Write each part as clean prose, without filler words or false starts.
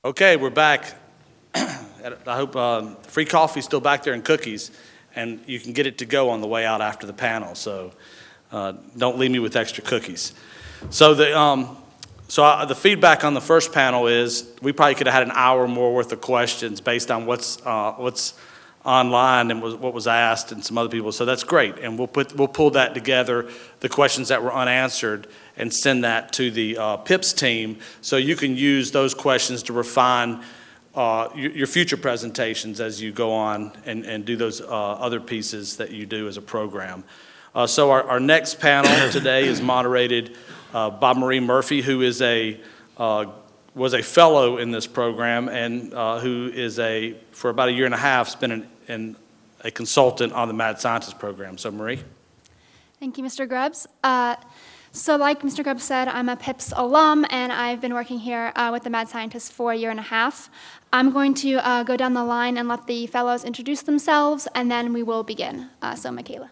Okay, we're back. I hope free coffee's still back there and cookies, and you can get it to go on the way out after the panel. So don't leave me with extra cookies. So the feedback on the first panel is we probably could have had an hour more worth of questions based on what's online and what was asked and some other people. So that's great, and we'll pull that together, the questions that were unanswered, and send that to the PIPS team so you can use those questions to refine your future presentations as you go on and do those other pieces that you do as a program. So our next panel today is moderated by Marie Murphy, who is was a fellow in this program and who is for about a year and a half, been a consultant on the Mad Scientist program. So Marie. Thank you, Mr. Grubbs. So like Mr. Grubbs said, I'm a PIPS alum, and I've been working here with the Mad Scientists for a year and a half. I'm going to go down the line and let the fellows introduce themselves, and then we will begin. So Michaela.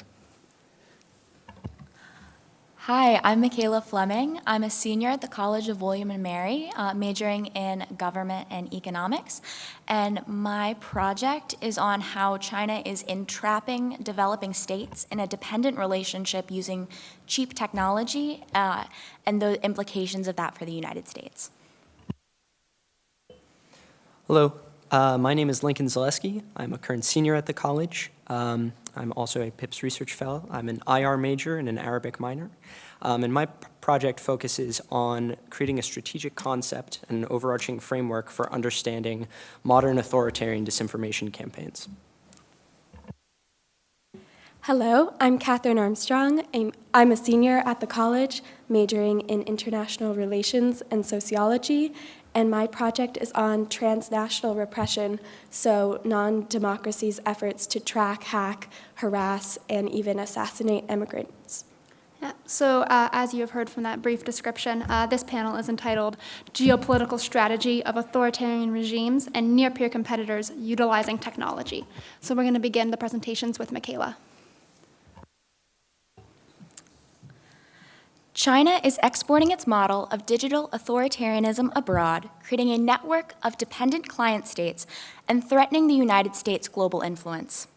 Hi, I'm Michaela Fleming. I'm a senior at the College of William and Mary, majoring in government and economics. And my project is on how China is entrapping developing states in a dependent relationship using cheap technology and the implications of that for the United States. Hello, my name is Lincoln Zaleski. I'm a current senior at the college. I'm also a PIPS research fellow. I'm an IR major and an Arabic minor. And my project focuses on creating a strategic concept and an overarching framework for understanding modern authoritarian disinformation campaigns. Hello, I'm Catherine Armstrong. I'm a senior at the college, majoring in international relations and sociology, and my project is on transnational repression, so non-democracies' efforts to track, hack, harass, and even assassinate immigrants. Yeah. So as you have heard from that brief description, this panel is entitled Geopolitical Strategy of Authoritarian Regimes and Near-Peer Competitors Utilizing Technology. So we're going to begin the presentations with Michaela. China is exporting its model of digital authoritarianism abroad, creating a network of dependent client states and threatening the United States' global influence.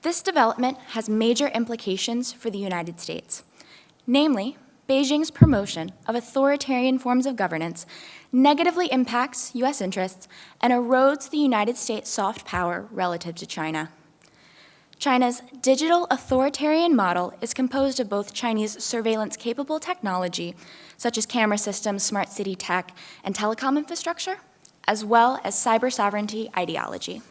This development has major implications for the United States. Namely, Beijing's promotion of authoritarian forms of governance negatively impacts U.S. interests and erodes the United States' soft power relative to China. China's digital authoritarian model is composed of both Chinese surveillance-capable technology, such as camera systems, smart city tech, and telecom infrastructure, as well as cyber sovereignty ideology.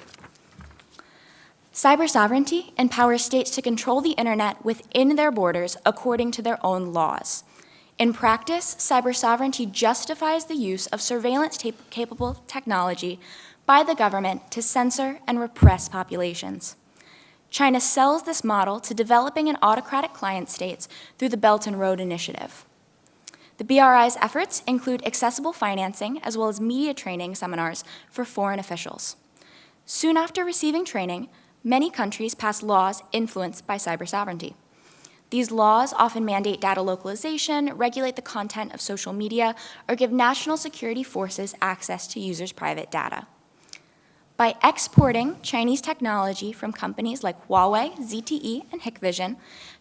Cyber sovereignty empowers states to control the internet within their borders according to their own laws. In practice, cyber sovereignty justifies the use of surveillance-capable technology by the government to censor and repress populations. China sells this model to developing and autocratic client states through the Belt and Road Initiative. The BRI's efforts include accessible financing as well as media training seminars for foreign officials. Soon after receiving training, many countries pass laws influenced by cyber sovereignty. These laws often mandate data localization, regulate the content of social media, or give national security forces access to users' private data. By exporting Chinese technology from companies like Huawei, ZTE, and Hikvision,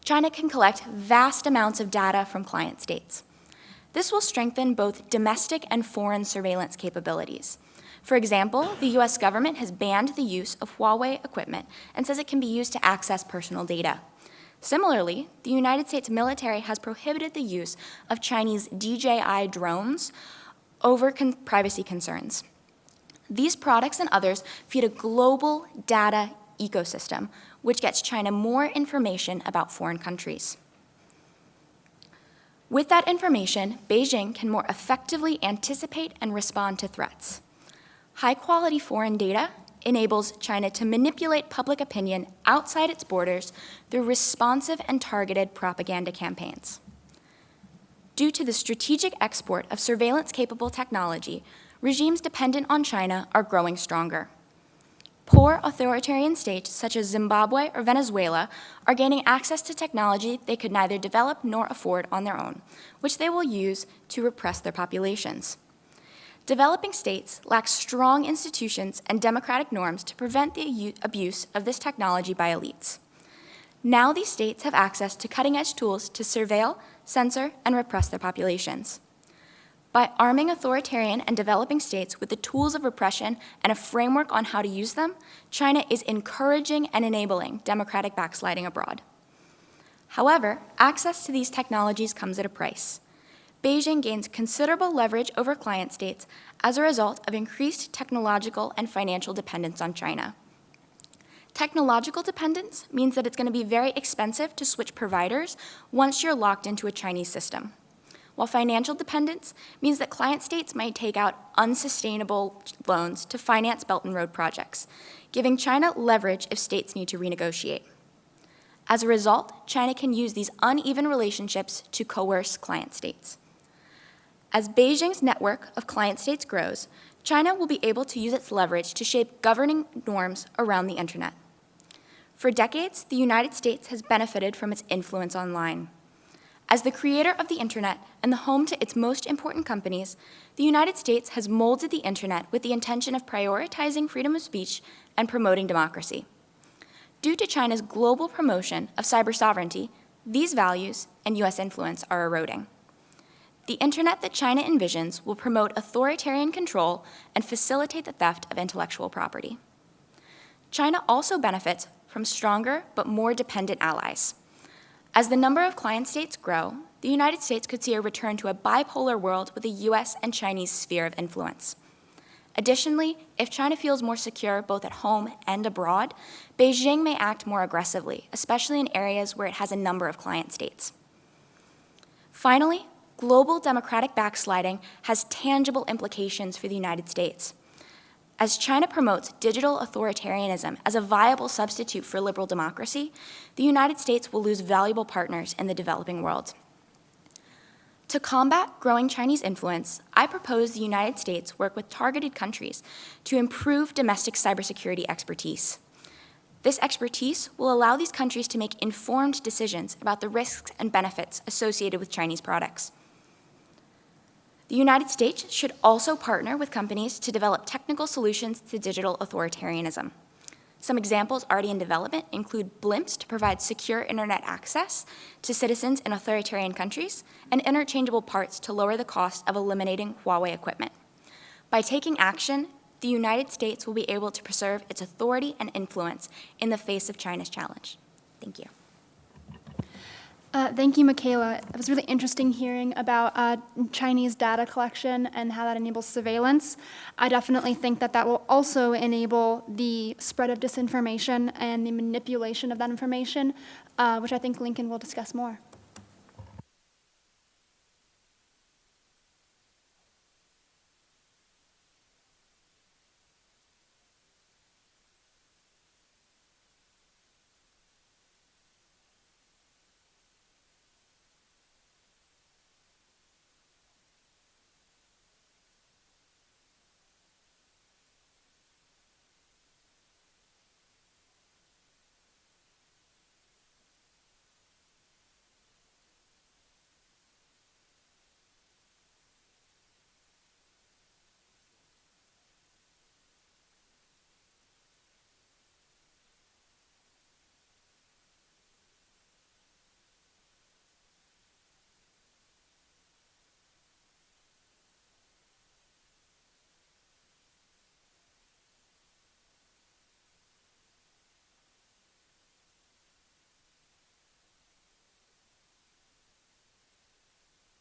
China can collect vast amounts of data from client states. This will strengthen both domestic and foreign surveillance capabilities. For example, the US government has banned the use of Huawei equipment and says it can be used to access personal data. Similarly, the United States military has prohibited the use of Chinese DJI drones over privacy concerns. These products and others feed a global data ecosystem, which gets China more information about foreign countries. With that information, Beijing can more effectively anticipate and respond to threats. High-quality foreign data enables China to manipulate public opinion outside its borders through responsive and targeted propaganda campaigns. Due to the strategic export of surveillance-capable technology, regimes dependent on China are growing stronger. Poor authoritarian states such as Zimbabwe or Venezuela are gaining access to technology they could neither develop nor afford on their own, which they will use to repress their populations. Developing states lack strong institutions and democratic norms to prevent the abuse of this technology by elites. Now these states have access to cutting-edge tools to surveil, censor, and repress their populations. By arming authoritarian and developing states with the tools of repression and a framework on how to use them, China is encouraging and enabling democratic backsliding abroad. However, access to these technologies comes at a price. Beijing gains considerable leverage over client states as a result of increased technological and financial dependence on China. Technological dependence means that it's going to be very expensive to switch providers once you're locked into a Chinese system, while financial dependence means that client states might take out unsustainable loans to finance Belt and Road projects, giving China leverage if states need to renegotiate. As a result, China can use these uneven relationships to coerce client states. As Beijing's network of client states grows, China will be able to use its leverage to shape governing norms around the internet. For decades, the United States has benefited from its influence online. As the creator of the internet and the home to its most important companies, the United States has molded the internet with the intention of prioritizing freedom of speech and promoting democracy. Due to China's global promotion of cyber sovereignty, these values and US influence are eroding. The internet that China envisions will promote authoritarian control and facilitate the theft of intellectual property. China also benefits from stronger but more dependent allies. As the number of client states grow, the United States could see a return to a bipolar world with a US and Chinese sphere of influence. Additionally, if China feels more secure both at home and abroad, Beijing may act more aggressively, especially in areas where it has a number of client states. Finally, global democratic backsliding has tangible implications for the United States. As China promotes digital authoritarianism as a viable substitute for liberal democracy, the United States will lose valuable partners in the developing world. To combat growing Chinese influence, I propose the United States work with targeted countries to improve domestic cybersecurity expertise. This expertise will allow these countries to make informed decisions about the risks and benefits associated with Chinese products. The United States should also partner with companies to develop technical solutions to digital authoritarianism. Some examples already in development include blimps to provide secure internet access to citizens in authoritarian countries, and interchangeable parts to lower the cost of eliminating Huawei equipment. By taking action, the United States will be able to preserve its authority and influence in the face of China's challenge. Thank you. Thank you, Michaela. It was really interesting hearing about Chinese data collection and how that enables surveillance. I definitely think that that will also enable the spread of disinformation and the manipulation of that information, which I think Lincoln will discuss more.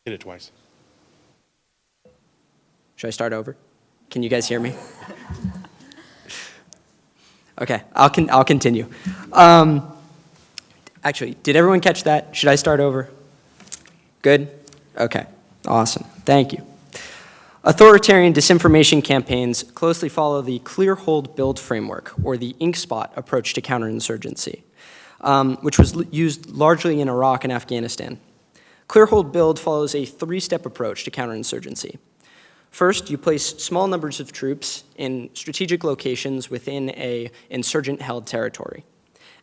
Hit it twice. Should I start over? Can you guys hear me? Okay, I'll continue. Actually, did everyone catch that? Should I start over? Good? Okay, awesome. Thank you. Authoritarian disinformation campaigns closely follow the clear, hold, build framework, or the ink spot approach to counterinsurgency, which was used largely in Iraq and Afghanistan. Clear, hold, build follows a three-step approach to counterinsurgency. First, you place small numbers of troops in strategic locations within an insurgent-held territory.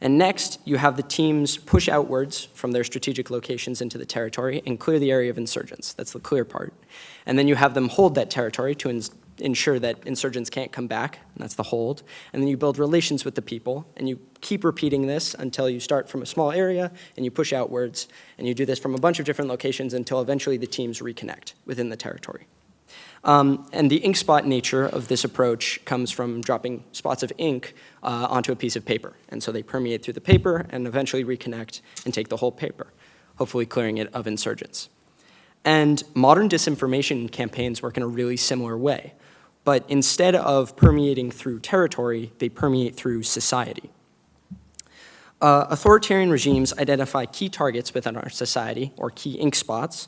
And next, you have the teams push outwards from their strategic locations into the territory and clear the area of insurgents. That's the clear part. And then you have them hold that territory to ensure that insurgents can't come back, and that's the hold. And then you build relations with the people, and you keep repeating this until you start from a small area and you push outwards, and you do this from a bunch of different locations until eventually the teams reconnect within the territory. And the ink spot nature of this approach comes from dropping spots of ink onto a piece of paper. And so they permeate through the paper and eventually reconnect and take the whole paper, hopefully clearing it of insurgents. And modern disinformation campaigns work in a really similar way. But instead of permeating through territory, they permeate through society. Authoritarian regimes identify key targets within our society, or key ink spots,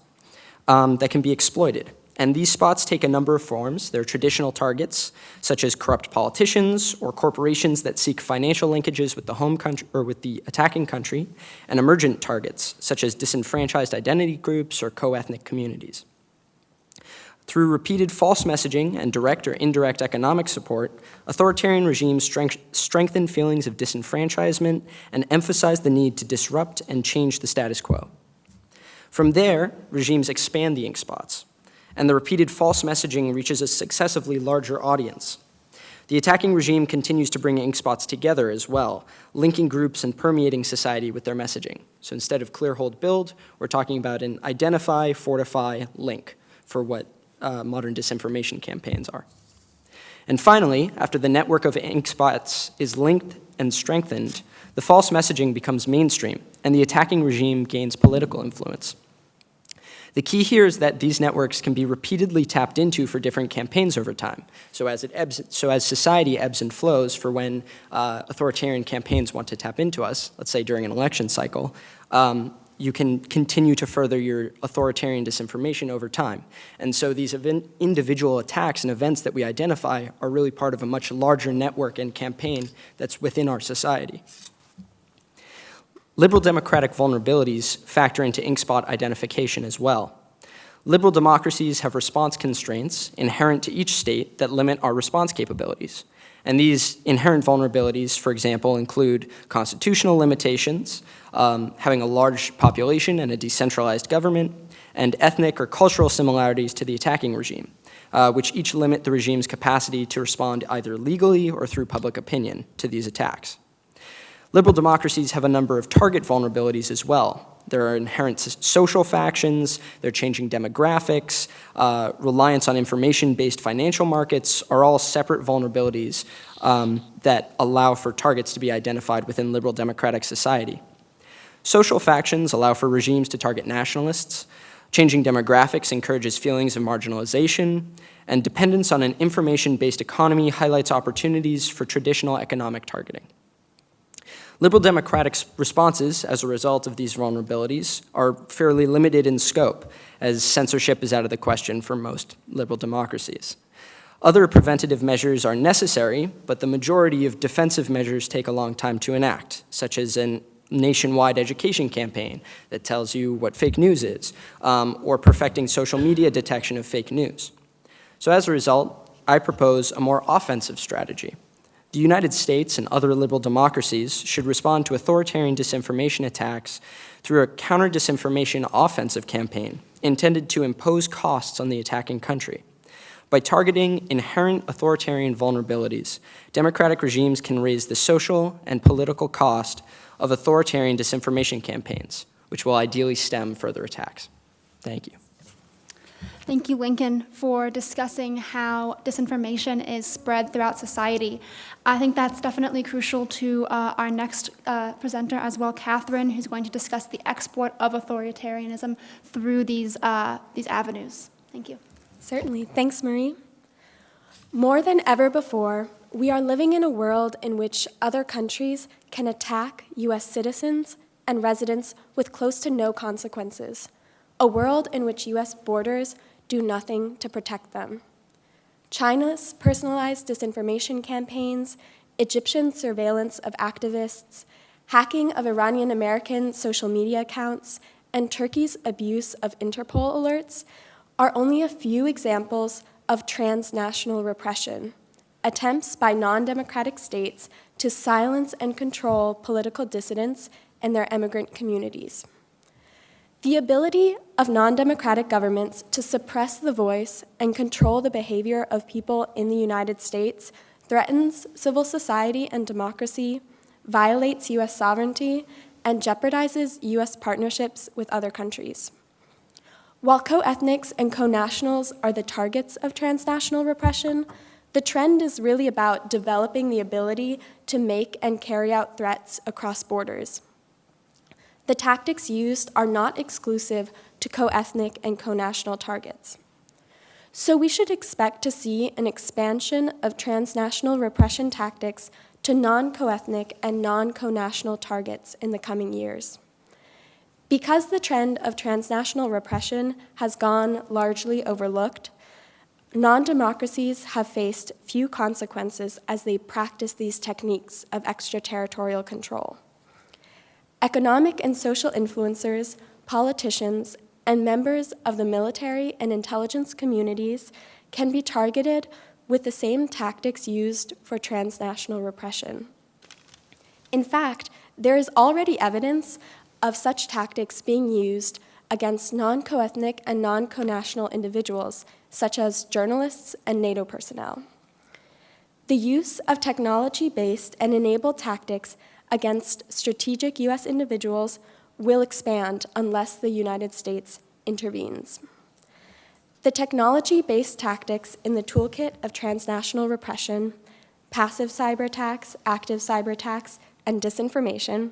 that can be exploited. And these spots take a number of forms. They're traditional targets, such as corrupt politicians or corporations that seek financial linkages with the home country or with the attacking country, and emergent targets, such as disenfranchised identity groups or co-ethnic communities. Through repeated false messaging and direct or indirect economic support, authoritarian regimes strengthen feelings of disenfranchisement and emphasize the need to disrupt and change the status quo. From there, regimes expand the ink spots, and the repeated false messaging reaches a successively larger audience. The attacking regime continues to bring ink spots together as well, linking groups and permeating society with their messaging. So instead of clear, hold, build, we're talking about an identify, fortify, link for what modern disinformation campaigns are. And finally, after the network of ink spots is linked and strengthened, the false messaging becomes mainstream, and the attacking regime gains political influence. The key here is that these networks can be repeatedly tapped into for different campaigns over time. So as society ebbs and flows for when authoritarian campaigns want to tap into us, let's say during an election cycle, you can continue to further your authoritarian disinformation over time. And so these individual attacks and events that we identify are really part of a much larger network and campaign that's within our society. Liberal democratic vulnerabilities factor into ink spot identification as well. Liberal democracies have response constraints inherent to each state that limit our response capabilities. And these inherent vulnerabilities, for example, include constitutional limitations, having a large population and a decentralized government, and ethnic or cultural similarities to the attacking regime, which each limit the regime's capacity to respond either legally or through public opinion to these attacks. Liberal democracies have a number of target vulnerabilities as well. There are inherent social factions, they're changing demographics, reliance on information-based financial markets are all separate vulnerabilities that allow for targets to be identified within liberal democratic society. Social factions allow for regimes to target nationalists, changing demographics encourages feelings of marginalization, and dependence on an information-based economy highlights opportunities for traditional economic targeting. Liberal democratic responses as a result of these vulnerabilities are fairly limited in scope, as censorship is out of the question for most liberal democracies. Other preventative measures are necessary, but the majority of defensive measures take a long time to enact, such as a nationwide education campaign that tells you what fake news is, or perfecting social media detection of fake news. So as a result, I propose a more offensive strategy. The United States and other liberal democracies should respond to authoritarian disinformation attacks through a counter-disinformation offensive campaign intended to impose costs on the attacking country. By targeting inherent authoritarian vulnerabilities, democratic regimes can raise the social and political cost of authoritarian disinformation campaigns, which will ideally stem further attacks. Thank you. Thank you, Lincoln, for discussing how disinformation is spread throughout society. I think that's definitely crucial to our next presenter as well, Catherine, who's going to discuss the export of authoritarianism through these avenues. Thank you. Certainly. Thanks, Marie. More than ever before, we are living in a world in which other countries can attack U.S. citizens and residents with close to no consequences, a world in which U.S. borders do nothing to protect them. China's personalized disinformation campaigns, Egyptian surveillance of activists, hacking of Iranian-American social media accounts, and Turkey's abuse of Interpol alerts are only a few examples of transnational repression, attempts by non-democratic states to silence and control political dissidents and their immigrant communities. The ability of non-democratic governments to suppress the voice and control the behavior of people in the United States threatens civil society and democracy, violates U.S. sovereignty, and jeopardizes U.S. partnerships with other countries. While co-ethnics and co-nationals are the targets of transnational repression, the trend is really about developing the ability to make and carry out threats across borders. The tactics used are not exclusive to co-ethnic and co-national targets. So we should expect to see an expansion of transnational repression tactics to non-co-ethnic and non-co-national targets in the coming years. Because the trend of transnational repression has gone largely overlooked, non-democracies have faced few consequences as they practice these techniques of extraterritorial control. Economic and social influencers, politicians, and members of the military and intelligence communities can be targeted with the same tactics used for transnational repression. In fact, there is already evidence of such tactics being used against non-co-ethnic and non-co-national individuals, such as journalists and NATO personnel. The use of technology-based and enabled tactics against strategic U.S. individuals will expand unless the United States intervenes. The technology-based tactics in the toolkit of transnational repression, passive cyber attacks, active cyber attacks, and disinformation,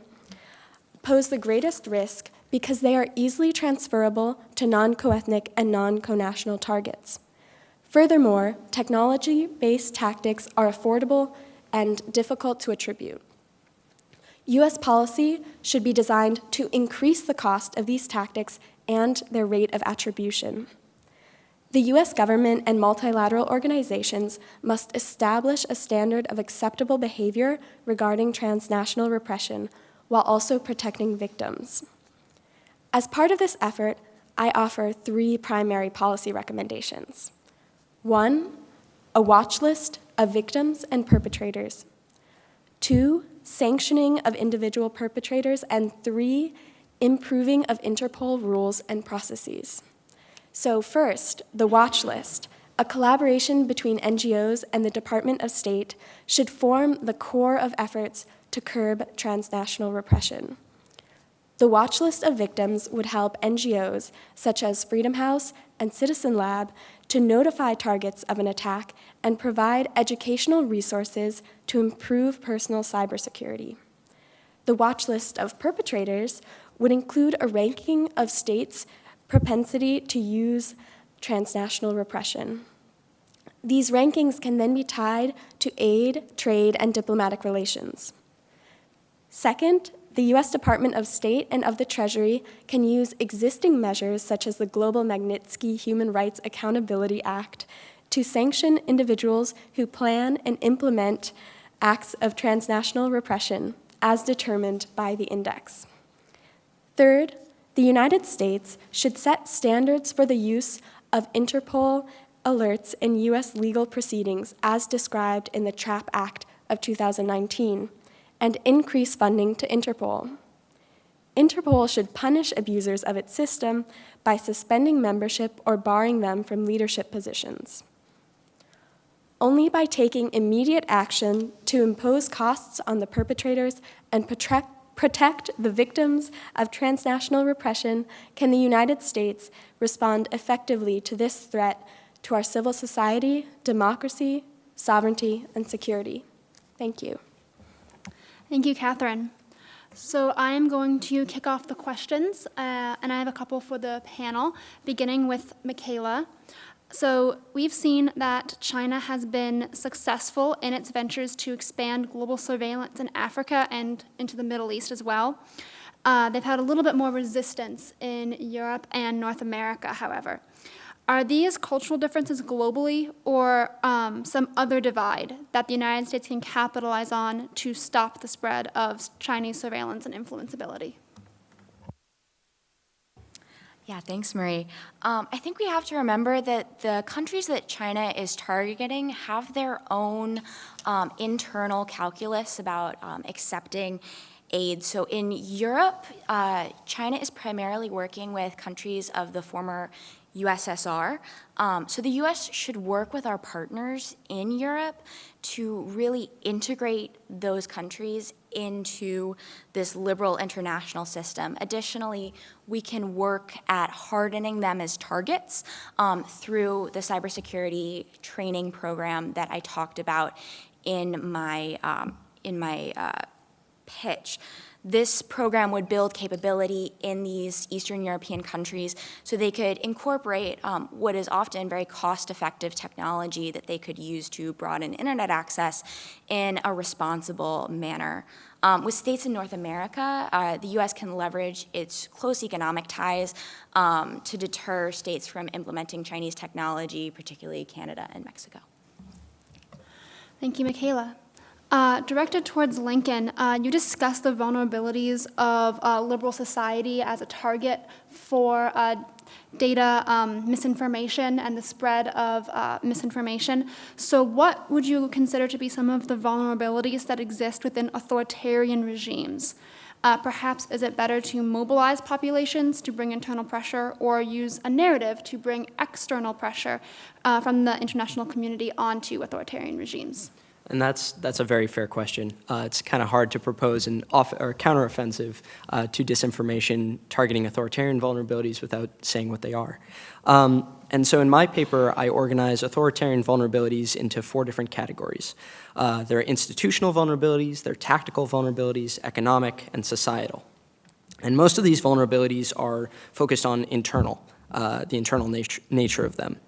pose the greatest risk because they are easily transferable to non-co-ethnic and non-co-national targets. Furthermore, technology-based tactics are affordable and difficult to attribute. U.S. policy should be designed to increase the cost of these tactics and their rate of attribution. The U.S. government and multilateral organizations must establish a standard of acceptable behavior regarding transnational repression while also protecting victims. As part of this effort, I offer 3 primary policy recommendations. 1, a watch list of victims and perpetrators. 2, sanctioning of individual perpetrators. And 3, improving of Interpol rules and processes. So first, the watch list, a collaboration between NGOs and the Department of State, should form the core of efforts to curb transnational repression. The watch list of victims would help NGOs such as Freedom House and Citizen Lab to notify targets of an attack and provide educational resources to improve personal cybersecurity. The watch list of perpetrators would include a ranking of states' propensity to use transnational repression. These rankings can then be tied to aid, trade, and diplomatic relations. Second, the U.S. Department of State and of the Treasury can use existing measures such as the Global Magnitsky Human Rights Accountability Act to sanction individuals who plan and implement acts of transnational repression as determined by the index. Third, the United States should set standards for the use of Interpol alerts in U.S. legal proceedings as described in the TRAP Act of 2019, and increase funding to Interpol. Interpol should punish abusers of its system by suspending membership or barring them from leadership positions. Only by taking immediate action to impose costs on the perpetrators and protect the victims of transnational repression can the United States respond effectively to this threat to our civil society, democracy, sovereignty, and security. Thank you. Thank you, Catherine. So I am going to kick off the questions, and I have a couple for the panel, beginning with Michaela. So we've seen that China has been successful in its ventures to expand global surveillance in Africa and into the Middle East as well. They've had a little bit more resistance in Europe and North America, however. Are these cultural differences globally or some other divide that the United States can capitalize on to stop the spread of Chinese surveillance and influenceability? Yeah, thanks, Marie. I think we have to remember that the countries that China is targeting have their own internal calculus about accepting aid. So in Europe, China is primarily working with countries of the former USSR. So the US should work with our partners in Europe to really integrate those countries into this liberal international system. Additionally, we can work at hardening them as targets through the cybersecurity training program that I talked about in my pitch. This program would build capability in these Eastern European countries so they could incorporate what is often very cost-effective technology that they could use to broaden internet access in a responsible manner. With states in North America, the U.S. can leverage its close economic ties to deter states from implementing Chinese technology, particularly Canada and Mexico. Thank you, Michaela. Directed towards Lincoln, you discussed the vulnerabilities of liberal society as a target for data misinformation and the spread of misinformation. So what would you consider to be some of the vulnerabilities that exist within authoritarian regimes? Perhaps is it better to mobilize populations to bring internal pressure or use a narrative to bring external pressure from the international community onto authoritarian regimes? And that's a very fair question. It's kind of hard to propose an counteroffensive to disinformation targeting authoritarian vulnerabilities without saying what they are. And so in my paper, I organize authoritarian vulnerabilities into 4 different categories. There are institutional vulnerabilities, there are tactical vulnerabilities, economic, and societal. And most of these vulnerabilities are focused on the internal nature of them.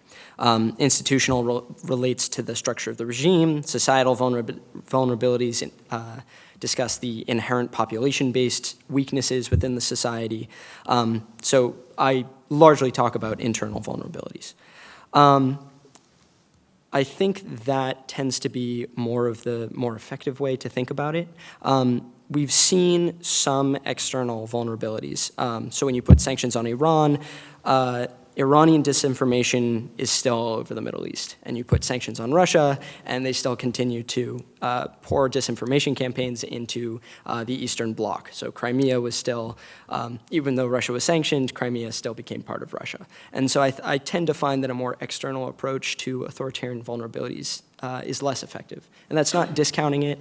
Institutional relates to the structure of the regime. Societal vulnerabilities discuss the inherent population-based weaknesses within the society. So I largely talk about internal vulnerabilities. I think that tends to be more of the more effective way to think about it. We've seen some external vulnerabilities. So when you put sanctions on Iran, Iranian disinformation is still all over the Middle East. And you put sanctions on Russia, and they still continue to pour disinformation campaigns into the Eastern Bloc. So Crimea was still, even though Russia was sanctioned, Crimea still became part of Russia. And so I tend to find that a more external approach to authoritarian vulnerabilities is less effective. And that's not discounting it,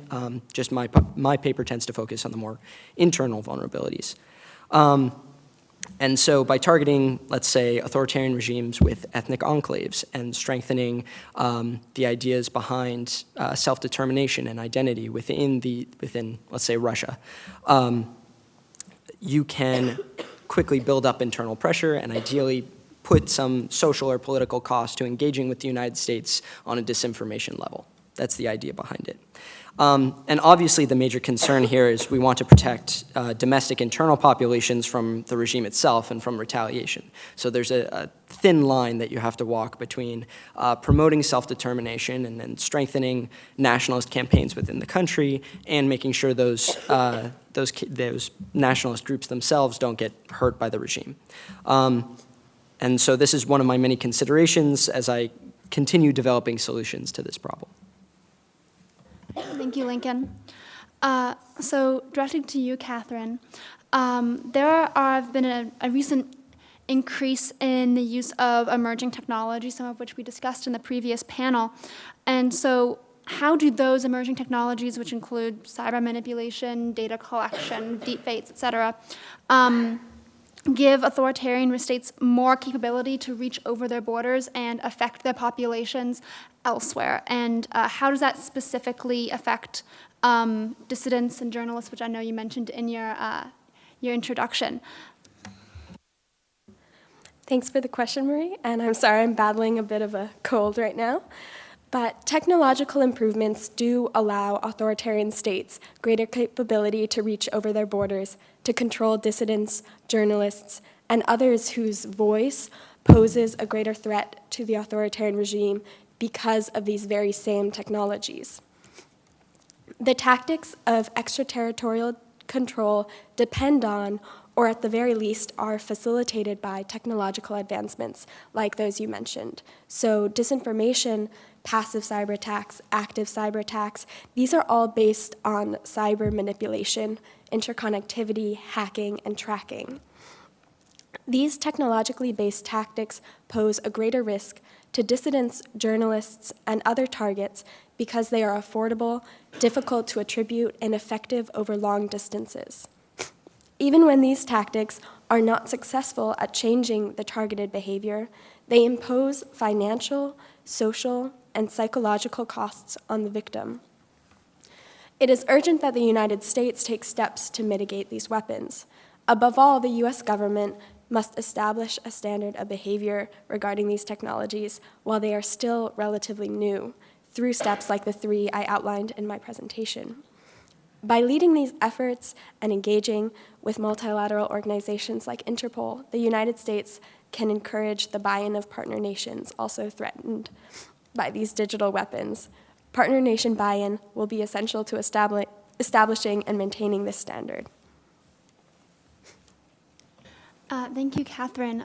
just my paper tends to focus on the more internal vulnerabilities. And so by targeting, let's say, authoritarian regimes with ethnic enclaves and strengthening the ideas behind self-determination and identity within, let's say, Russia, you can quickly build up internal pressure and ideally put some social or political cost to engaging with the United States on a disinformation level. That's the idea behind it. And obviously the major concern here is we want to protect domestic internal populations from the regime itself and from retaliation. So there's a thin line that you have to walk between promoting self-determination and then strengthening nationalist campaigns within the country and making sure those nationalist groups themselves don't get hurt by the regime. And so this is one of my many considerations as I continue developing solutions to this problem. Thank you, Lincoln. So directed to you, Catherine, there have been a recent increase in the use of emerging technologies, some of which we discussed in the previous panel. And so how do those emerging technologies, which include cyber manipulation, data collection, deepfakes, et cetera, give authoritarian states more capability to reach over their borders and affect their populations elsewhere? And how does that specifically affect dissidents and journalists, which I know you mentioned in your introduction? Thanks for the question, Marie, and I'm sorry I'm battling a bit of a cold right now. But technological improvements do allow authoritarian states greater capability to reach over their borders, to control dissidents, journalists, and others whose voice poses a greater threat to the authoritarian regime because of these very same technologies. The tactics of extraterritorial control depend on or at the very least are facilitated by technological advancements like those you mentioned. So disinformation, passive cyber attacks, active cyber attacks, these are all based on cyber manipulation, interconnectivity, hacking, and tracking. These technologically based tactics pose a greater risk to dissidents, journalists, and other targets because they are affordable, difficult to attribute, and effective over long distances. Even when these tactics are not successful at changing the targeted behavior, they impose financial, social, and psychological costs on the victim. It is urgent that the United States take steps to mitigate these weapons. Above all, the US government must establish a standard of behavior regarding these technologies while they are still relatively new, through steps like the 3 I outlined in my presentation. By leading these efforts and engaging with multilateral organizations like Interpol, the United States can encourage the buy-in of partner nations also threatened by these digital weapons. Partner nation buy-in will be essential to establishing and maintaining this standard. Thank you, Catherine.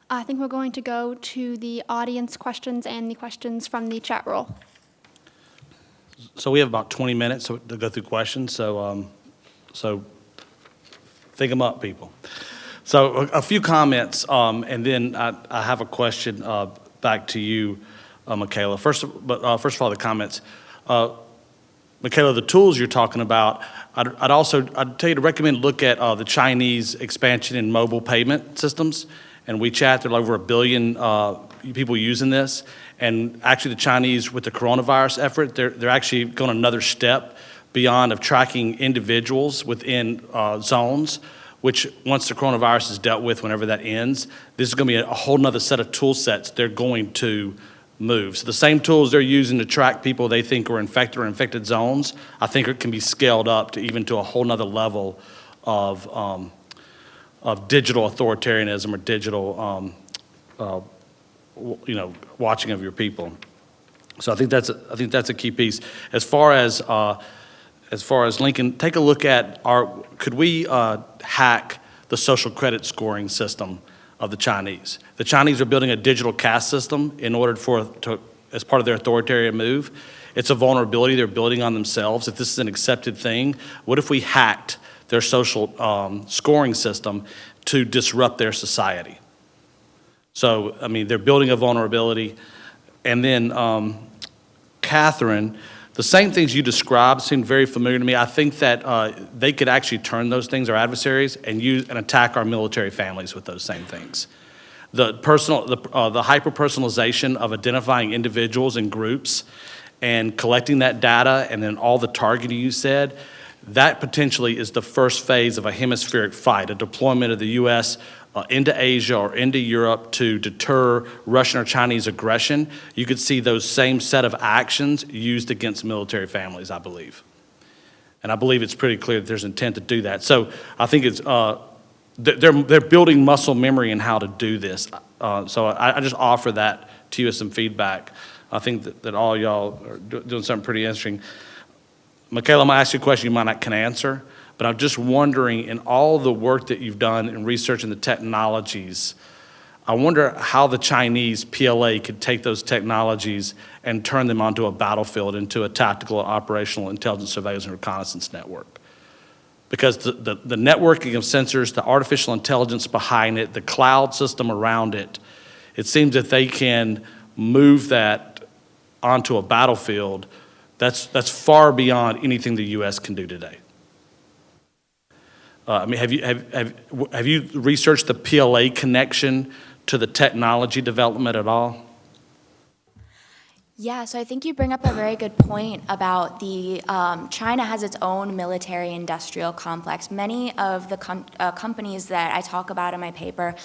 I think we're going to go to the audience questions and the questions from the chat roll. So we have about 20 minutes to go through questions, so think them up, people. So a few comments, and then I have a question back to you, Michaela. First of all, the comments. Michaela, the tools you're talking about, I'd tell you to recommend look at the Chinese expansion in mobile payment systems and WeChat. There are over 1 billion people using this. And actually the Chinese, with the coronavirus effort, they're actually going another step beyond of tracking individuals within zones, which once the coronavirus is dealt with, whenever that ends, this is going to be a whole nother set of tool sets they're going to move. So the same tools they're using to track people they think are infected or infected zones, I think it can be scaled up to even to a whole nother level of digital authoritarianism or digital watching of your people. So I think that's a key piece. As far as Lincoln, take a look at could we hack the social credit scoring system of the Chinese? The Chinese are building a digital caste system in order as part of their authoritarian move. It's a vulnerability they're building on themselves. If this is an accepted thing, what if we hacked their social scoring system to disrupt their society? So, I mean, they're building a vulnerability. And then, Catherine, the same things you described seem very familiar to me. I think that they could actually turn those things, our adversaries, and use and attack our military families with those same things. The hyper-personalization of identifying individuals and groups and collecting that data, and then all the targeting you said, that potentially is the first phase of a hemispheric fight, a deployment of the U.S. Into Asia or into Europe to deter Russian or Chinese aggression. You could see those same set of actions used against military families, I believe. And I believe it's pretty clear that there's intent to do that. So I think it's they're building muscle memory in how to do this. So I just offer that to you as some feedback. I think that all y'all are doing something pretty interesting. Michaela, I'm going to ask you a question you might not can answer. But I'm just wondering, in all the work that you've done in researching the technologies, I wonder how the Chinese PLA could take those technologies and turn them onto a battlefield, into a tactical, operational, intelligence, surveillance, and reconnaissance network. Because the networking of sensors, the artificial intelligence behind it, the cloud system around it, it seems that they can move that onto a battlefield that's far beyond anything the U.S. can do today. I mean, have you researched the PLA connection to the technology development at all? Yeah, so I think you bring up a very good point about China has its own military-industrial complex. Many of the companies that I talk about in my paper,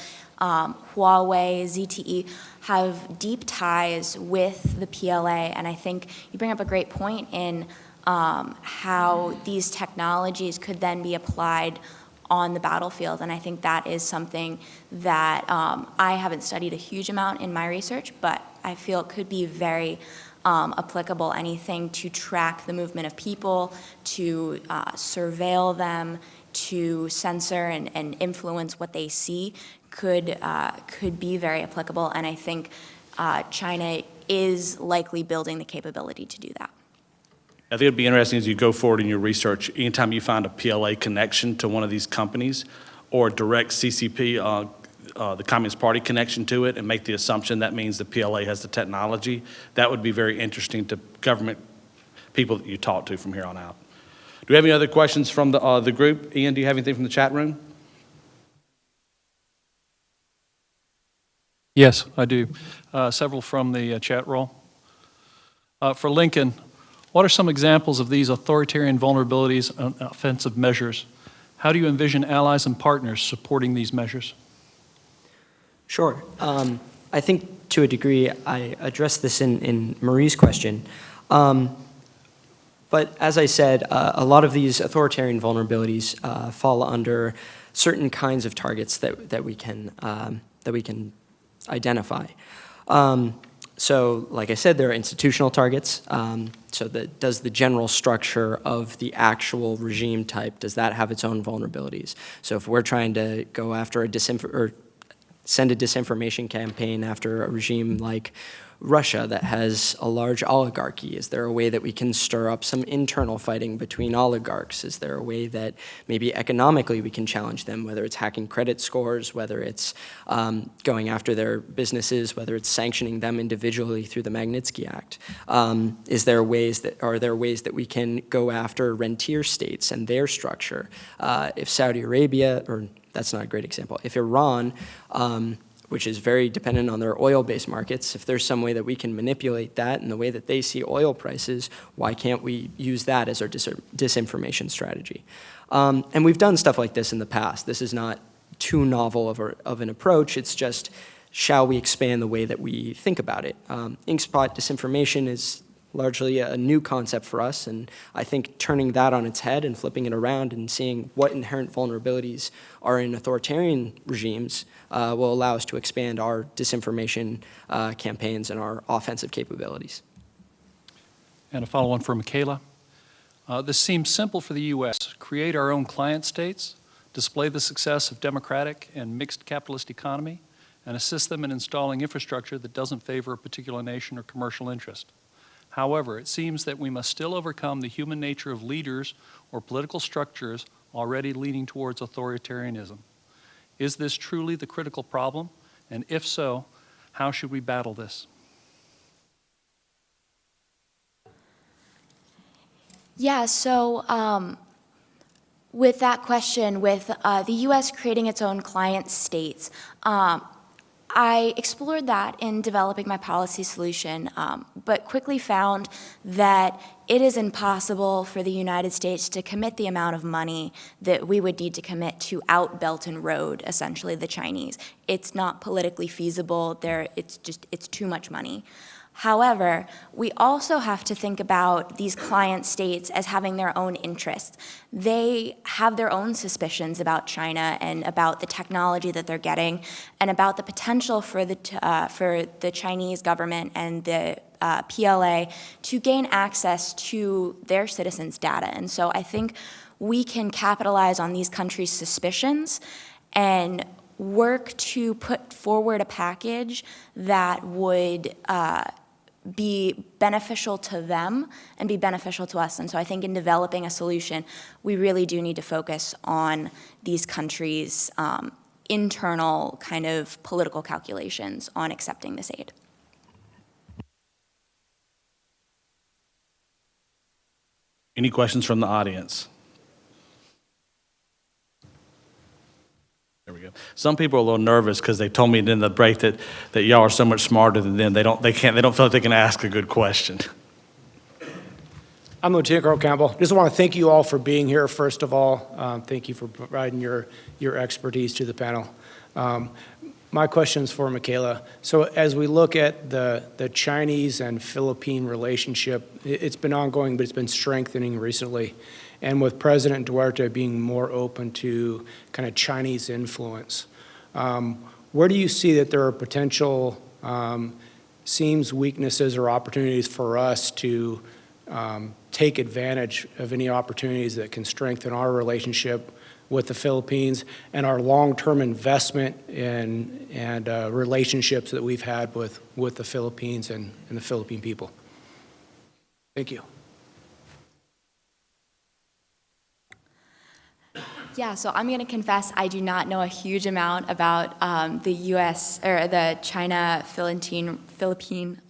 Huawei, ZTE, have deep ties with the PLA, and I think you bring up a great point in how these technologies could then be applied on the battlefield. And I think that is something that I haven't studied a huge amount in my research, but I feel it could be very applicable. Anything to track the movement of people, to surveil them, to censor and influence what they see could be very applicable, and I think China is likely building the capability to do that. I think it'd be interesting as you go forward in your research, anytime you find a PLA connection to one of these companies or direct CCP, the Communist Party connection to it, and make the assumption that means the PLA has the technology, that would be very interesting to government people that you talk to from here on out. Do we have any other questions from the group? Ian, do you have anything from the chat room? Yes, I do. Several from the chat roll. For Lincoln, what are some examples of these authoritarian vulnerabilities and offensive measures? How do you envision allies and partners supporting these measures? Sure. I think to a degree I addressed this in Marie's question. But as I said, a lot of these authoritarian vulnerabilities fall under certain kinds of targets that we can identify. So, like I said, there are institutional targets. So does the general structure of the actual regime type, does that have its own vulnerabilities? So if we're trying to go after send a disinformation campaign after a regime like Russia that has a large oligarchy, is there a way that we can stir up some internal fighting between oligarchs? Is there a way that maybe economically we can challenge them, whether it's hacking credit scores, whether it's going after their businesses, whether it's sanctioning them individually through the Magnitsky Act? Are there ways that we can go after rentier states and their structure? If Saudi Arabia, or that's not a great example, if Iran, which is very dependent on their oil-based markets, if there's some way that we can manipulate that in the way that they see oil prices, why can't we use that as our disinformation strategy? And we've done stuff like this in the past. This is not too novel of an approach. It's just, shall we expand the way that we think about it? Inkspot disinformation is largely a new concept for us, and I think turning that on its head and flipping it around and seeing what inherent vulnerabilities are in authoritarian regimes will allow us to expand our disinformation campaigns and our offensive capabilities. And a follow-on for Michaela. This seems simple for the U.S. Create our own client states, display the success of democratic and mixed capitalist economy, and assist them in installing infrastructure that doesn't favor a particular nation or commercial interest. However, it seems that we must still overcome the human nature of leaders or political structures already leaning towards authoritarianism. Is this truly the critical problem? And if so, how should we battle this? Yeah, so with that question, with the U.S. creating its own client states, I explored that in developing my policy solution, but quickly found that it is impossible for the United States to commit the amount of money that we would need to commit to out Belt and Road, essentially, the Chinese. It's not politically feasible. It's too much money. However, we also have to think about these client states as having their own interests. They have their own suspicions about China and about the technology that they're getting and about the potential for the Chinese government and the PLA to gain access to their citizens' data. And so I think we can capitalize on these countries' suspicions and work to put forward a package that would be beneficial to them and be beneficial to us. And so I think in developing a solution, we really do need to focus on these countries' internal kind of political calculations on accepting this aid. Any questions from the audience? There we go. Some people are a little nervous because they told me in the break that y'all are so much smarter than them. They don't feel like they can ask a good question. I'm Lieutenant Colonel Campbell. Just want to thank you all for being here, first of all. Thank you for providing your expertise to the panel. My question is for Michaela. So as we look at the Chinese and Philippine relationship, it's been ongoing, but it's been strengthening recently. And with President Duarte being more open to kind of Chinese influence, where do you see that there are potential seams, weaknesses, or opportunities for us to take advantage of any opportunities that can strengthen our relationship with the Philippines and our long-term investment and relationships that we've had with the Philippines and the Philippine people. Thank you. Yeah, so I'm going to confess I do not know a huge amount about the U.S. or the China-Philippine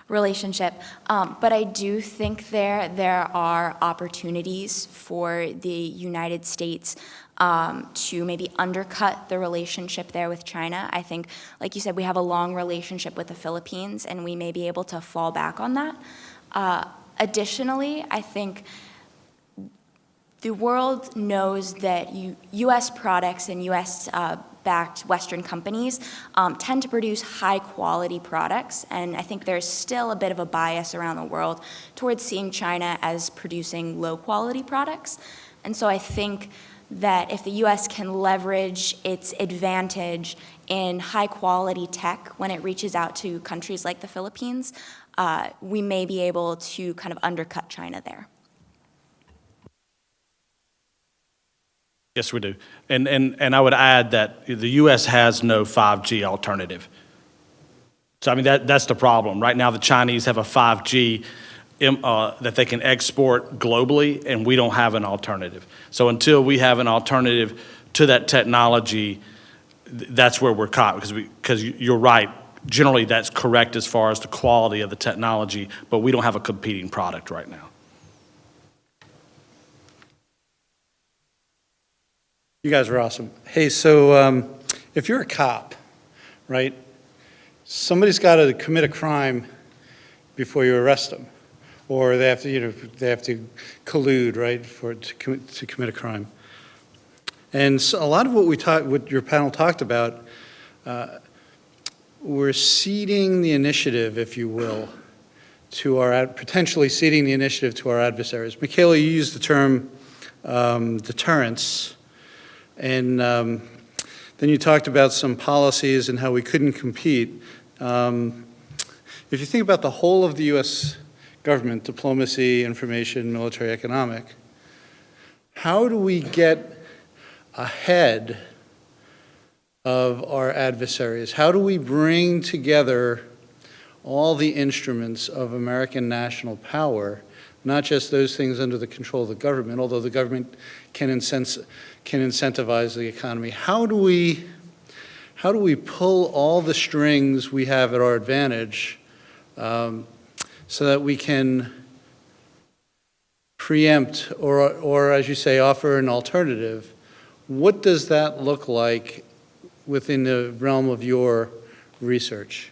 relationship, but I do think there are opportunities for the United States to maybe undercut the relationship there with China. I think, like you said, we have a long relationship with the Philippines, and we may be able to fall back on that. Additionally, I think the world knows that U.S. products and U.S.-backed Western companies tend to produce high-quality products, and I think there's still a bit of a bias around the world towards seeing China as producing low-quality products. And so I think that if the U.S. can leverage its advantage in high-quality tech when it reaches out to countries like the Philippines, we may be able to kind of undercut China there. Yes, we do. And I would add that the U.S. has no 5G alternative. So, I mean, that's the problem. Right now, the Chinese have a 5G that they can export globally, and we don't have an alternative. So until we have an alternative to that technology, that's where we're caught, because you're right. Generally, that's correct as far as the quality of the technology, but we don't have a competing product right now. You guys are awesome. Hey, so if you're a cop, right, somebody's got to commit a crime before you arrest them, or they have to collude, right, to commit a crime. And so a lot of what your panel talked about, we're ceding the initiative, if you will, potentially ceding the initiative to our adversaries. Michaela, you used the term deterrence. And then you talked about some policies and how we couldn't compete. If you think about the whole of the U.S. government, diplomacy, information, military, economic, how do we get ahead of our adversaries? How do we bring together all the instruments of American national power, not just those things under the control of the government, although the government can incentivize the economy? How do we pull all the strings we have at our advantage so that we can preempt or, as you say, offer an alternative? What does that look like within the realm of your research?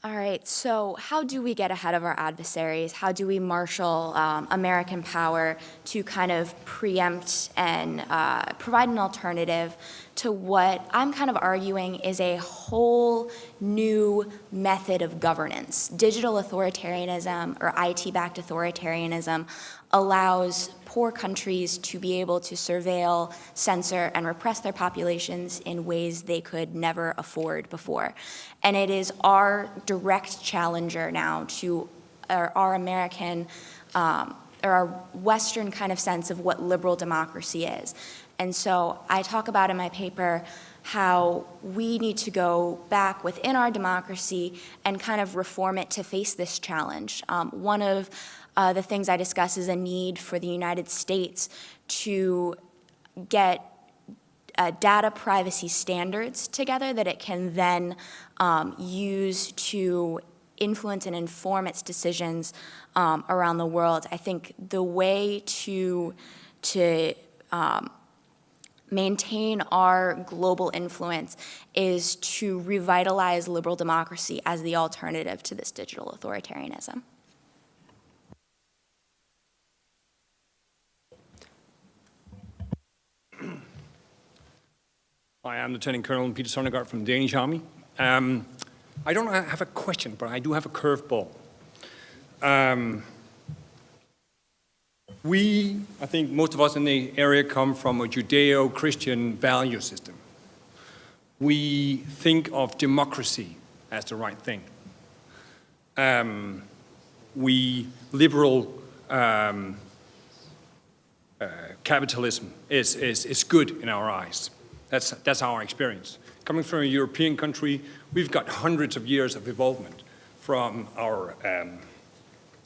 All right, so how do we get ahead of our adversaries? How do we marshal American power to kind of preempt and provide an alternative to what I'm kind of arguing is a whole new method of governance? Digital authoritarianism or IT-backed authoritarianism allows poor countries to be able to surveil, censor, and repress their populations in ways they could never afford before. And it is our direct challenger now to our American, or our Western kind of sense of what liberal democracy is. And so I talk about in my paper how we need to go back within our democracy and kind of reform it to face this challenge. One of the things I discuss is a need for the United States to get data privacy standards together that it can then use to influence and inform its decisions around the world. I think the way to maintain our global influence is to revitalize liberal democracy as the alternative to this digital authoritarianism. Hi, I'm Lieutenant Colonel Peter Sonnegaard from the Danish Army. I don't have a question, but I do have a curveball. I think most of us in the area come from a Judeo-Christian value system. We think of democracy as the right thing. Liberal capitalism is good in our eyes. That's our experience. Coming from a European country, we've got hundreds of years of evolvement from our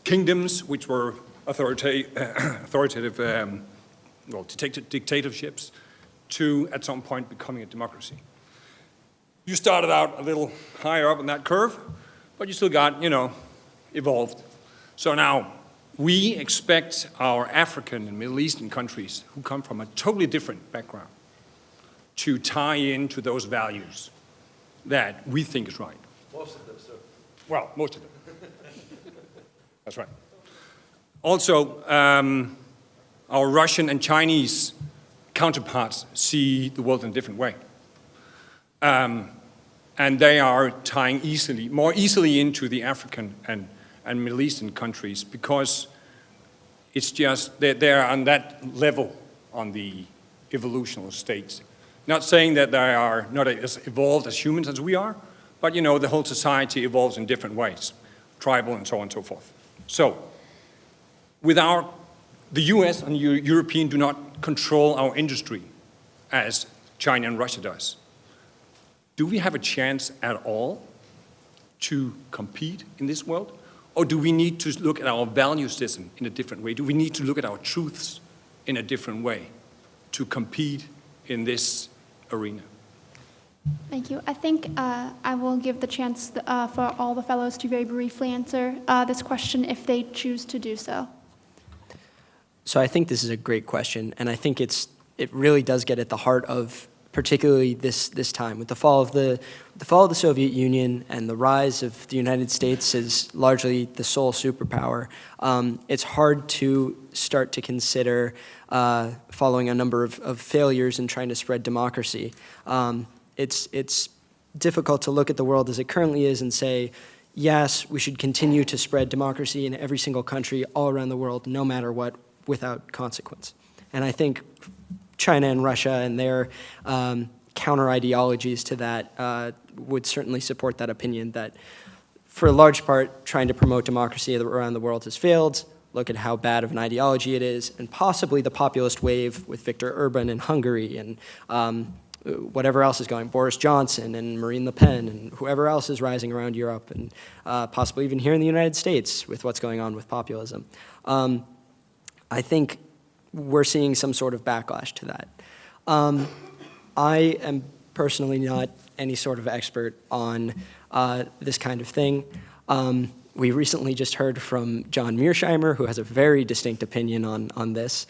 kingdoms, which were authoritative dictatorships, to, at some point, becoming a democracy. You started out a little higher up on that curve, but you still got, evolved. So now, we expect our African and Middle Eastern countries, who come from a totally different background, to tie into those values that we think is right. Most of them, sir. Well, most of them. That's right. Also, our Russian and Chinese counterparts see the world in a different way. And they are tying more easily into the African and Middle Eastern countries because it's just, they're on that level on the evolutional state. Not saying that they are not as evolved as humans as we are, but the whole society evolves in different ways, tribal and so on and so forth. So, the US and European do not control our industry as China and Russia does. Do we have a chance at all to compete in this world? Or do we need to look at our value system in a different way? Do we need to look at our truths in a different way to compete in this arena? Thank you. I think I will give the chance for all the fellows to very briefly answer this question if they choose to do so. So I think this is a great question, and I think it really does get at the heart of particularly this time with the fall of the Soviet Union and the rise of the United States as largely the sole superpower. It's hard to start to consider following a number of failures in trying to spread democracy. It's difficult to look at the world as it currently is and say, yes, we should continue to spread democracy in every single country all around the world, no matter what, without consequence. And I think China and Russia and their counter-ideologies to that would certainly support that opinion that, for a large part, trying to promote democracy around the world has failed. Look at how bad of an ideology it is, and possibly the populist wave with Viktor Orban in Hungary and whatever else is going, Boris Johnson and Marine Le Pen and whoever else is rising around Europe and possibly even here in the United States with what's going on with populism. I think we're seeing some sort of backlash to that. I am personally not any sort of expert on this kind of thing. We recently just heard from John Mearsheimer, who has a very distinct opinion on this.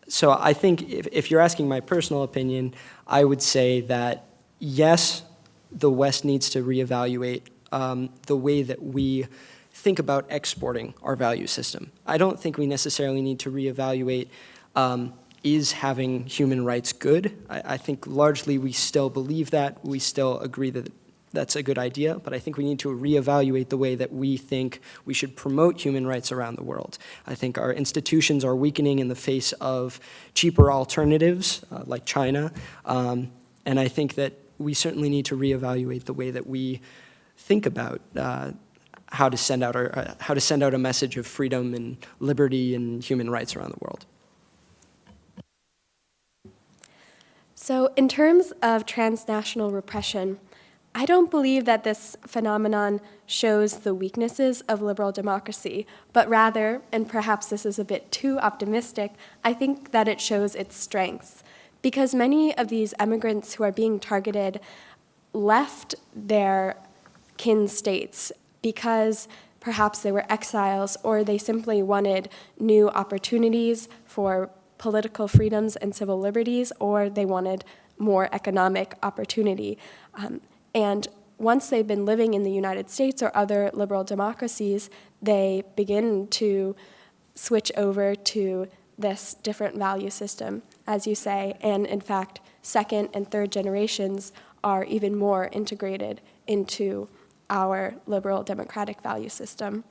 So I think if you're asking my personal opinion, I would say that, yes, the West needs to reevaluate the way that we think about exporting our value system. I don't think we necessarily need to reevaluate is having human rights good. I think largely we still believe that. We still agree that that's a good idea, but I think we need to reevaluate the way that we think we should promote human rights around the world. I think our institutions are weakening in the face of cheaper alternatives like China, and I think that we certainly need to reevaluate the way that we think about how to send out a message of freedom and liberty and human rights around the world. So in terms of transnational repression, I don't believe that this phenomenon shows the weaknesses of liberal democracy, but rather, and perhaps this is a bit too optimistic, I think that it shows its strengths. Because many of these immigrants who are being targeted left their kin states because perhaps they were exiles or they simply wanted new opportunities for political freedoms and civil liberties, or they wanted more economic opportunity. And once they've been living in the United States or other liberal democracies, they begin to switch over to this different value system, as you say, and in fact, second and third generations are even more integrated into our liberal democratic value system.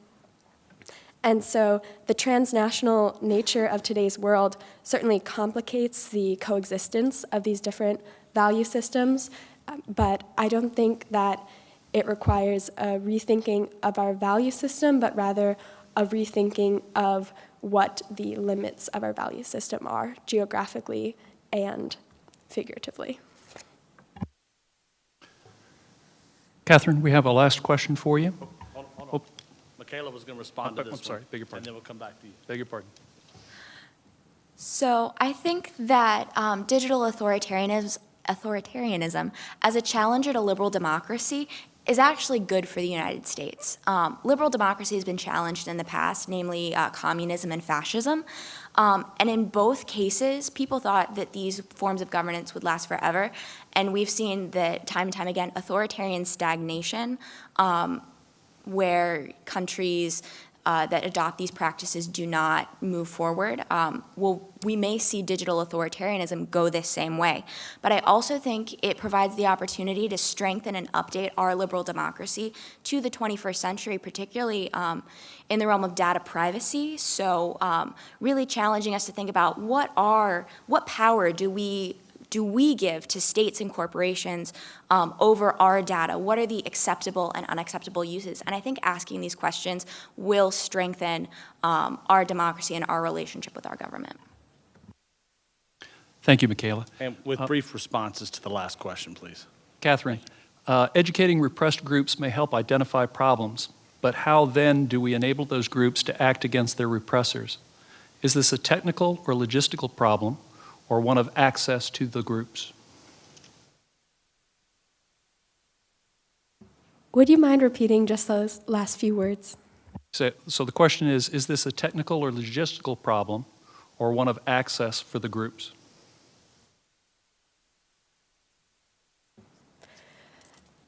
And so the transnational nature of today's world certainly complicates the coexistence of these different value systems, but I don't think that it requires a rethinking of our value system, but rather a rethinking of what the limits of our value system are, geographically and figuratively. Catherine, we have a last question for you. Hold on. Michaela was going to respond to this I'm sorry, one, beg your pardon. and then we'll come back to you. Beg your pardon. So I think that digital authoritarianism as a challenger to liberal democracy is actually good for the United States. Liberal democracy has been challenged in the past, namely communism and fascism. And in both cases, people thought that these forms of governance would last forever. And we've seen that time and time again, authoritarian stagnation, where countries that adopt these practices do not move forward. We may see digital authoritarianism go this same way. But I also think it provides the opportunity to strengthen and update our liberal democracy to the 21st century, particularly in the realm of data privacy. So really challenging us to think about what power do we give to states and corporations over our data? What are the acceptable and unacceptable uses? And I think asking these questions will strengthen our democracy and our relationship with our government. Thank you, Michaela. And with brief responses to the last question, please. Catherine, educating repressed groups may help identify problems, but how then do we enable those groups to act against their repressors? Is this a technical or logistical problem, or one of access to the groups? Would you mind repeating just those last few words? So the question is this a technical or logistical problem, or one of access for the groups?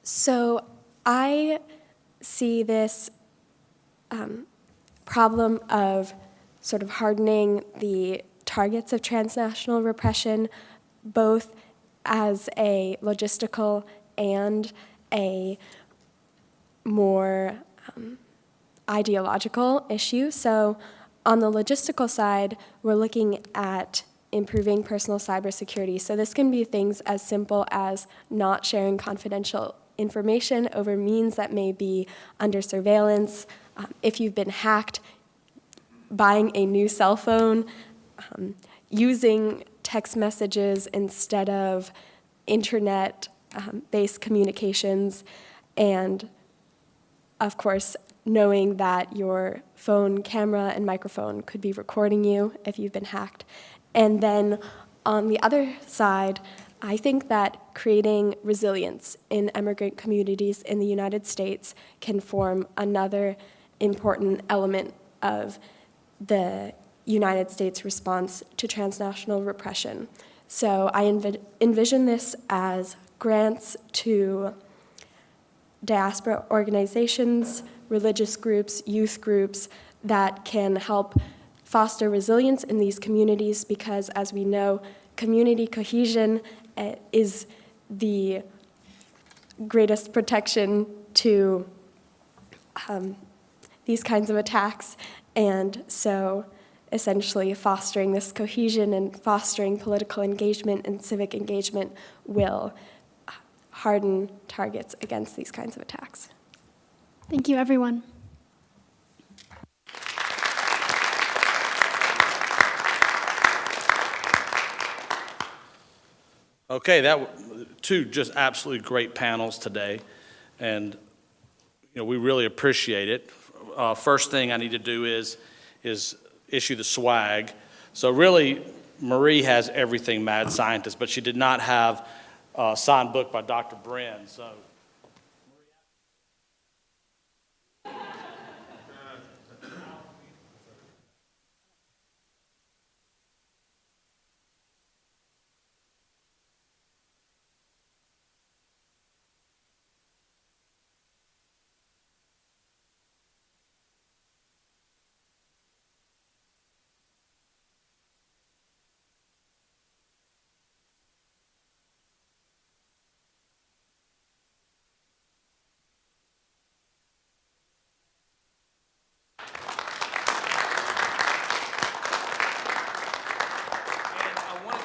So I see this problem of sort of hardening the targets of transnational repression, both as a logistical and a more ideological issue. So on the logistical side, we're looking at improving personal cybersecurity. So this can be things as simple as not sharing confidential information over means that may be under surveillance. If you've been hacked, buying a new cell phone, using text messages instead of internet-based communications, and of course, knowing that your phone camera and microphone could be recording you if you've been hacked. And then on the other side, I think that creating resilience in immigrant communities in the United States can form another important element of the United States response to transnational repression. So I envision this as grants to diaspora organizations, religious groups, youth groups that can help foster resilience in these communities because, as we know, community cohesion is the greatest protection to these kinds of attacks. And so essentially fostering this cohesion and fostering political engagement and civic engagement will harden targets against these kinds of attacks. Thank you, everyone. Okay, two just absolutely great panels today, and we really appreciate it. First thing I need to do is issue the swag. So really, Marie has everything Mad Scientist, but she did not have a signed book by Dr. Brin. So.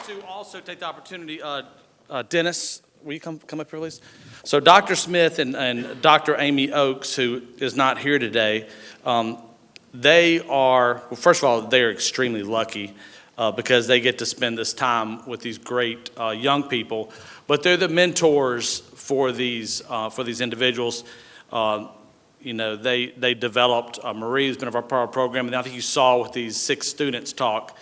to also take the opportunity, Dennis, will you come up here, please? So Dr. Smith and Dr. Amy Oakes, who is not here today, they are, well, first of all, they are extremely lucky because they get to spend this time with these great young people, but they're the mentors for these individuals. You know, they developed, Marie has been of our program, and I think you saw with these 6 students talk,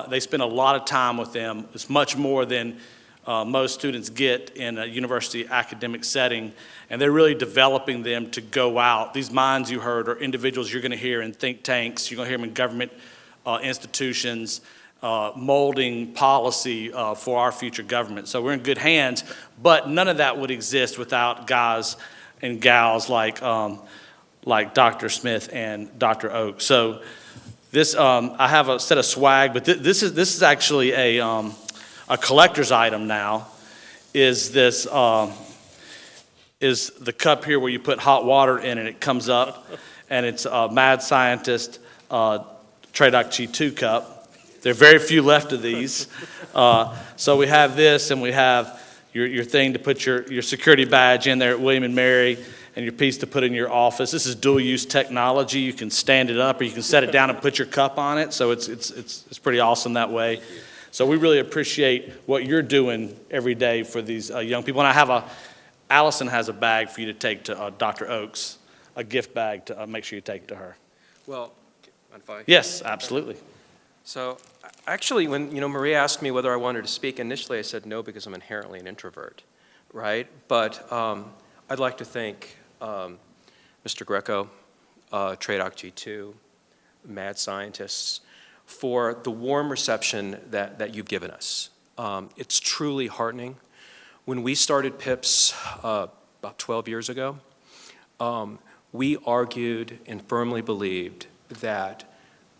they spend a lot of time with them. It's much more than most students get in a university academic setting, and they're really developing them to go out. These minds you heard are individuals you're going to hear in think tanks, you're going to hear them in government institutions, molding policy for our future government. So we're in good hands, but none of that would exist without guys and gals like Dr. Smith and Dr. Oak. So this, I have a set of swag, but this is actually a collector's item now. Is this is the cup here where you put hot water in and it comes up, and it's a Mad Scientist Tradoc G2 cup. There are very few left of these. So we have this, and we have your thing to put your security badge in there at William & Mary, and your piece to put in your office. This is dual-use technology. You can stand it up, or you can set it down and put your cup on it. So it's pretty awesome that way. So we really appreciate what you're doing every day for these young people. And Allison has a bag for you to take to Dr. Oakes, a gift bag to make sure you take it to her. Well, mind if I? Yes, absolutely. So actually, when Maria asked me whether I wanted to speak, initially I said no because I'm inherently an introvert, right? But I'd like to thank Mr. Greco, Tradoc G2, Mad Scientists, for the warm reception that you've given us. It's truly heartening. When we started PIPS about 12 years ago, we argued and firmly believed that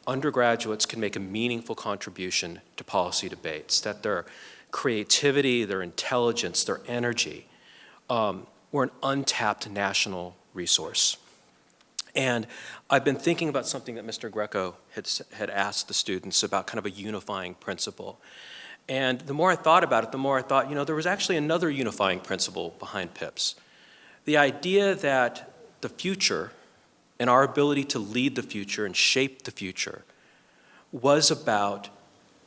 undergraduates can make a meaningful contribution to policy debates, that their creativity, their intelligence, their energy were an untapped national resource. And I've been thinking about something that Mr. Greco had asked the students about, kind of a unifying principle. And the more I thought about it, the more I thought, there was actually another unifying principle behind PIPS. The idea that the future and our ability to lead the future and shape the future was about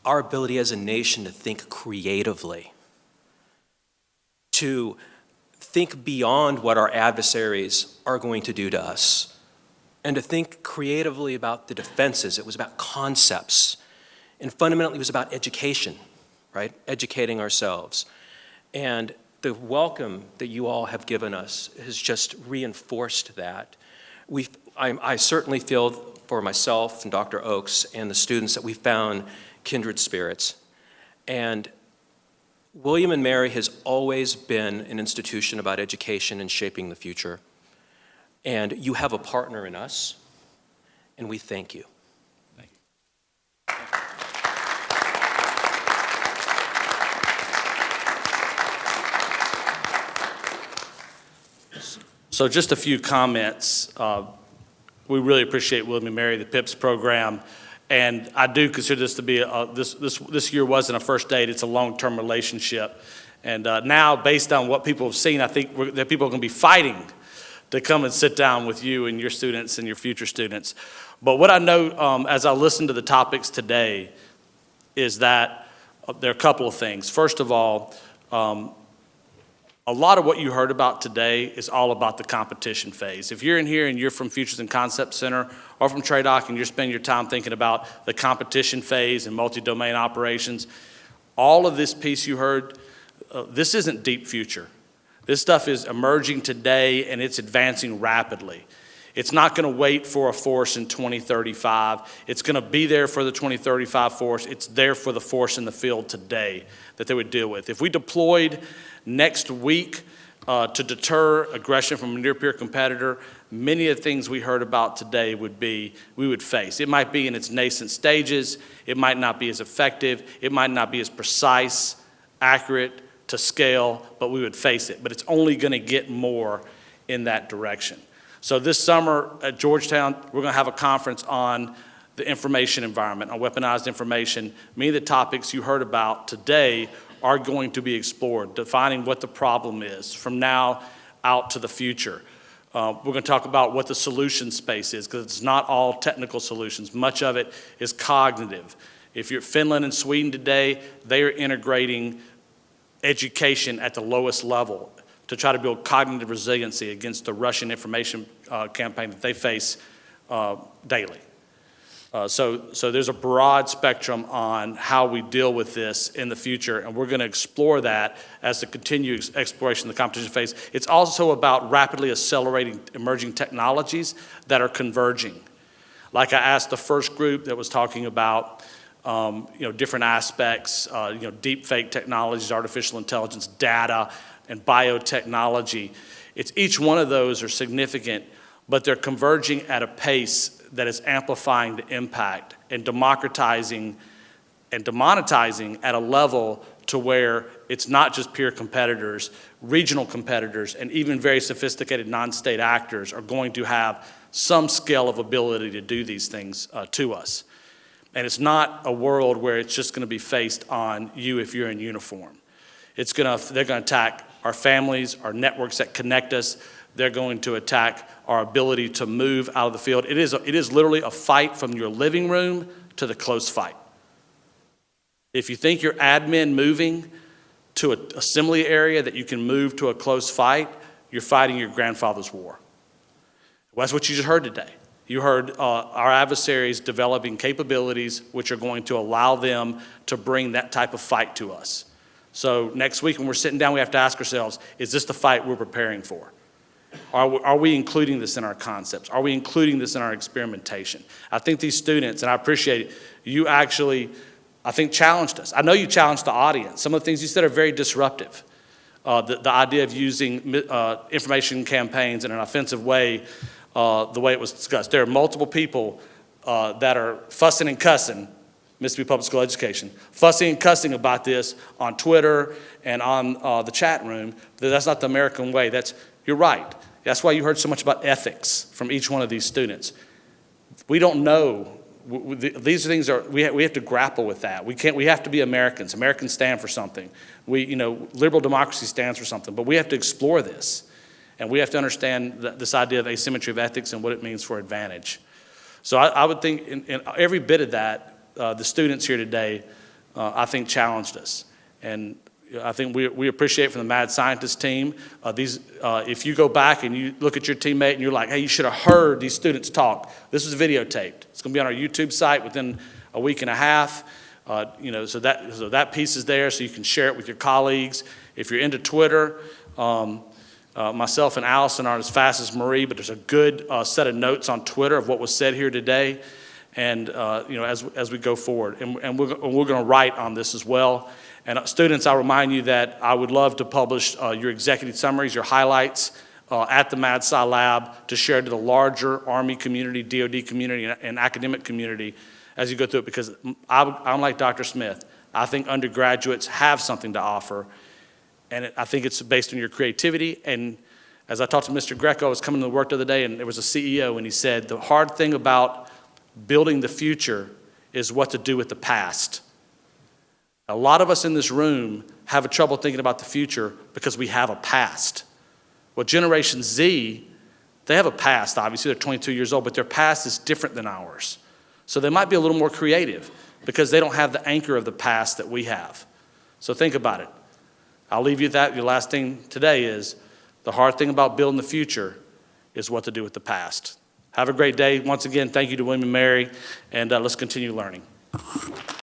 our ability as a nation to think creatively, to think beyond what our adversaries are going to do to us, and to think creatively about the defenses. It was about concepts, and fundamentally it was about education, right? Educating ourselves. And the welcome that you all have given us has just reinforced that. I certainly feel for myself and Dr. Oakes and the students that we found kindred spirits. And William & Mary has always been an institution about education and shaping the future. And you have a partner in us, and we thank you. Thank you. So just a few comments. We really appreciate William & Mary, the PIPS program, and I do consider this to be this year wasn't a first date; it's a long-term relationship. And now, based on what people have seen, I think that people are going to be fighting to come and sit down with you and your students and your future students. But what I know as I listen to the topics today is that there are a couple of things. First of all, a lot of what you heard about today is all about the competition phase. If you're in here and you're from Futures and Concept Center or from TRADOC and you're spending your time thinking about the competition phase and multi-domain operations, all of this piece you heard, this isn't deep future. This stuff is emerging today, and it's advancing rapidly. It's not going to wait for a force in 2035. It's going to be there for the 2035 force. It's there for the force in the field today that they would deal with. If we deployed next week to deter aggression from a near-peer competitor, many of the things we heard about today we would face. It might be in its nascent stages. It might not be as effective. It might not be as precise, accurate, to scale, but we would face it. But it's only going to get more in that direction. So this summer at Georgetown, we're going to have a conference on the information environment, on weaponized information. Many of the topics you heard about today are going to be explored, defining what the problem is from now out to the future. We're going to talk about what the solution space is, because it's not all technical solutions. Much of it is cognitive. If you're Finland and Sweden today, they are integrating education at the lowest level to try to build cognitive resiliency against the Russian information campaign that they face daily. So there's a broad spectrum on how we deal with this in the future, and we're going to explore that as the continued exploration of the competition phase. It's also about rapidly accelerating emerging technologies that are converging. Like I asked the first group that was talking about different aspects, deep fake technologies, artificial intelligence, data, and biotechnology. Each one of those are significant, but they're converging at a pace that is amplifying the impact and democratizing and demonetizing at a level to where it's not just peer competitors, regional competitors, and even very sophisticated non-state actors are going to have some scale of ability to do these things to us. And it's not a world where it's just going to be faced on you if you're in uniform. They're going to attack our families, our networks that connect us. They're going to attack our ability to move out of the field. It is literally a fight from your living room to the close fight. If you think your admin moving to an assembly area that you can move to a close fight, you're fighting your grandfather's war. Well, that's what you just heard today. You heard our adversaries developing capabilities which are going to allow them to bring that type of fight to us. So next week when we're sitting down, we have to ask ourselves, is this the fight we're preparing for? Are we including this in our concepts? Are we including this in our experimentation? I think these students, and I appreciate it, you actually, I think, challenged us. I know you challenged the audience. Some of the things you said are very disruptive. The idea of using information campaigns in an offensive way, the way it was discussed. There are multiple people that are fussing and cussing, Mississippi Public School Education, fussing and cussing about this on Twitter and on the chat room. That's not the American way. You're right. That's why you heard so much about ethics from each one of these students. We don't know. These things we have to grapple with that. We have to be Americans. Americans stand for something. Liberal democracy stands for something. But we have to explore this. And we have to understand this idea of asymmetry of ethics and what it means for advantage. So I would think in every bit of that, the students here today, I think, challenged us. And I think we appreciate from the mad scientist team. If you go back and you look at your teammate and you're like, hey, you should have heard these students talk. This was videotaped. It's going to be on our YouTube site within a week and a half. So that piece is there so you can share it with your colleagues. If you're into Twitter, myself and Allison aren't as fast as Marie, but there's a good set of notes on Twitter of what was said here today. And as we go forward, and we're going to write on this as well. And students, I'll remind you that I would love to publish your executive summaries, your highlights at the MadSci lab to share to the larger Army community, DoD community, and academic community as you go through it, because I'm like Dr. Smith. I think undergraduates have something to offer, and I think it's based on your creativity. And as I talked to Mr. Greco, I was coming to work the other day, and there was a CEO, and he said, the hard thing about building the future is what to do with the past. A lot of us in this room have trouble thinking about the future because we have a past. Well, Generation Z, they have a past, obviously. They're 22 years old, but their past is different than ours. So they might be a little more creative because they don't have the anchor of the past that we have. So think about it. I'll leave you with that. Your last thing today is the hard thing about building the future is what to do with the past. Have a great day. Once again, thank you to William and Mary, and let's continue learning.